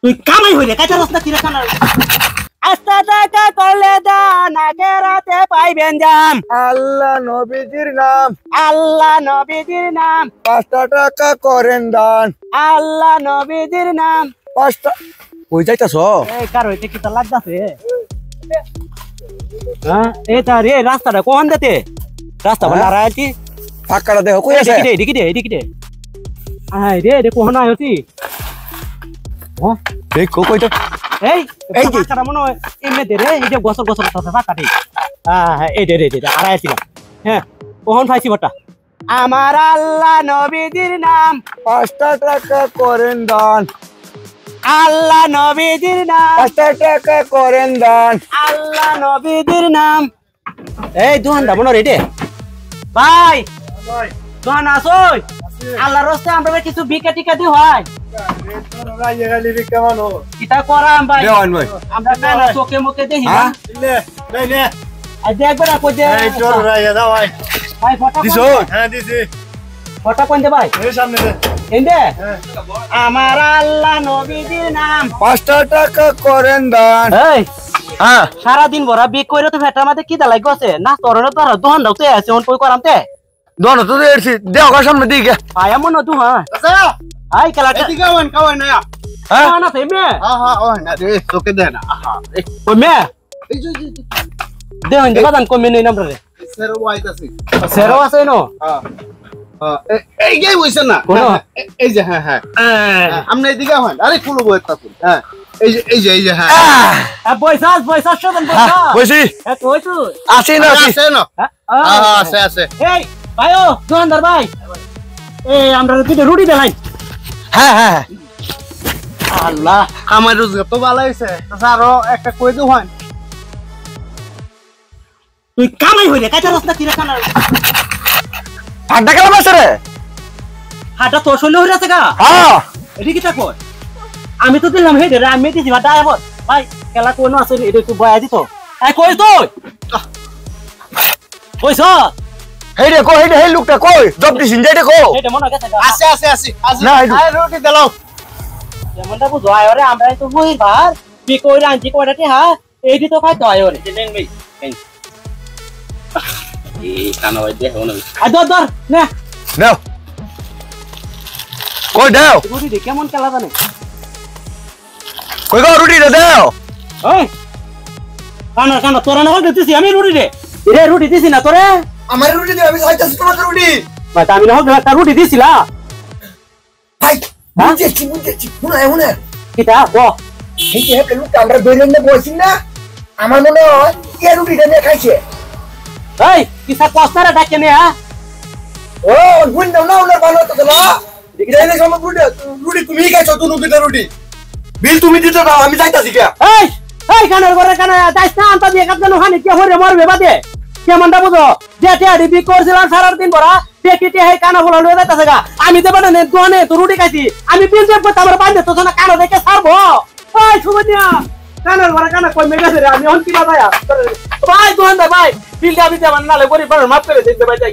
তুই কামাই হইরে কাজা রাস্তা কিরা কানা আস্তা টাকা করলে দান আগে রাতে পাইবেন জাম আল্লাহ নবীজির নাম আল্লাহ নবীজির নাম 5 টাকা করেন দান আল্লাহ নবীজির নাম 5 কই যাইতাছ এই কার হইতে কি তা লাগতাছে হ্যাঁ এটা রে রাস্তাটা কোন দিতে রাস্তা বানারা আছি ফাঁকাটা দেখো কই আছে এদিকে আয় রে কোন আইছি ও দেখ কই তো এই ফাঁকাটা মনে হয় এমনি দে রে এই যে গছর ফাঁকাটি হ্যাঁ এই দে আর আইছিলাম হ্যাঁ কোন পাইছি বটা আমার আল্লাহ নবীজির নাম 5 টাকা করেন দান আল্লাহ নবীজির নাম 5 টাকা করেন দান আল্লাহ নবীজির নাম এই দোকানটা মনে রে ভাই দোকান আসোই আল্লাহর রাস্তে আমরা কিছু বিকা টিকা দি হয় কিটা করাম ভাই আমরা না চোখে মুখে দেখি না আজ একবার কই দে এই চল রাইয়া দাও ভাই ফটো দিছো হ্যাঁ দিছি ফটো কোন দে ভাই এই সামনে দে এন্ডে আমার আল্লাহ নবীজির নাম 5 টাকা করেন দান এই হ্যাঁ সারা দিন ভরা বিক কইরা তো ভেটার মধ্যে কি দালাই গছে না তোরনে তোর দোকান দাওতে আছে ওন কই করামতে দোন তো এরছি দেও কা সামনে দিকে আয়া মন দু হ্যাঁ আচ্ছা আই কালা এদিকে কাওয়ান না হ্যাঁ না তেমে হ্যাঁ ও না রে তোকে দে না কই মে দে হইন বাদান কই মে নাই নাম্বার রে সেরো আইতাছি সেরো আছে নো হ্যাঁ এই গই হইছে না এই যে হ্যাঁ আমরা এদিকে হন আরে কুলো বইতা হ্যাঁ এই যে হ্যাঁ বয়সাস শোন বইছি এ কইছো আসি না আছে এই ভাইও দোকানদার ভাই এই আমরা দুটো রুটি দেলাই হ্যাঁ আল্লাহ আমার রোজগার তো ভালো হইছে আরো একটা কই দু হন তুই কামাই হইরে কাজা রাস্তা কিরা কানা আড্ডা কেমন আছে রে হাটা তো শৈল হইরা আছে গা হ্যাঁ এদিকে তা কই আমি তো দিলাম হে রে আমি দিছি বাটা আইব ভাই খেলা কোন আছে এটা একটু বয়া দিত এই কই তুই কইছ হেই রে কই হেই লোকটা কই জব দিছিন যাইতে কো এটা মনে গেছে আছে না আই রুটি দিলাও যেমনটা বুঝো আয়রে আমরা তো বই ভার বি কইরা আনছি কয়টাটি হ্যাঁ এইটি তো খাই তো আয়রে নেন ভাই এই কানা ভাই দেখো না আ দর নে নাও কই দাও রুটি দে কেমন খেলা জানে কই গো রুটি দাও ওই কানা তোরা না দিতেছি আমি রুটি দে রে রুটি দিছি না তোরে আমার রুটি দে আমি খাইতাছি তোমার রুটি ভাই আমি না হোক রুটি দিছিলা ভাই বুঝেছি শুনে কিটা গো এই যে হেপে লোকটা আমরা দৈনন্দিন বসিন না আমার মনে হয় এই রুটিটা নিয়ে খাইছে এই কিসা কষ্টারে ডাকে নে হ্যাঁ ও গুণ দাও না ওনার ভালো তো না দেখাইলে সব রুটি তুমি খাইছো তুমি দুটো রুটি বিল তুমি দিতে দাও আমি যাইতাছি কে এই কানার ঘরে কানা যাইছ না আনতা দিয়ে কাটনো হানি কে হরে মরবে বাদে কেমনটা বুঝো যে টেডি বি করছিলাম সারা দিন ভরা দেখতে হে কানা বলা লয়ে যাইতাছে গা আমি দেব না দোনে তো রুটি খাইছি আমি বিল দেব তো আমার বান্ধে তো না কানা দেখে ছাড়বো ওই সুবনিয়া কানার ঘরে কানা কই মেগাছে রে আমি হন কি বাবা ভাই দোকানদার ভাই বিলটা আমি দেব না লে গরিব মাফ করে দিতে ভাই যাই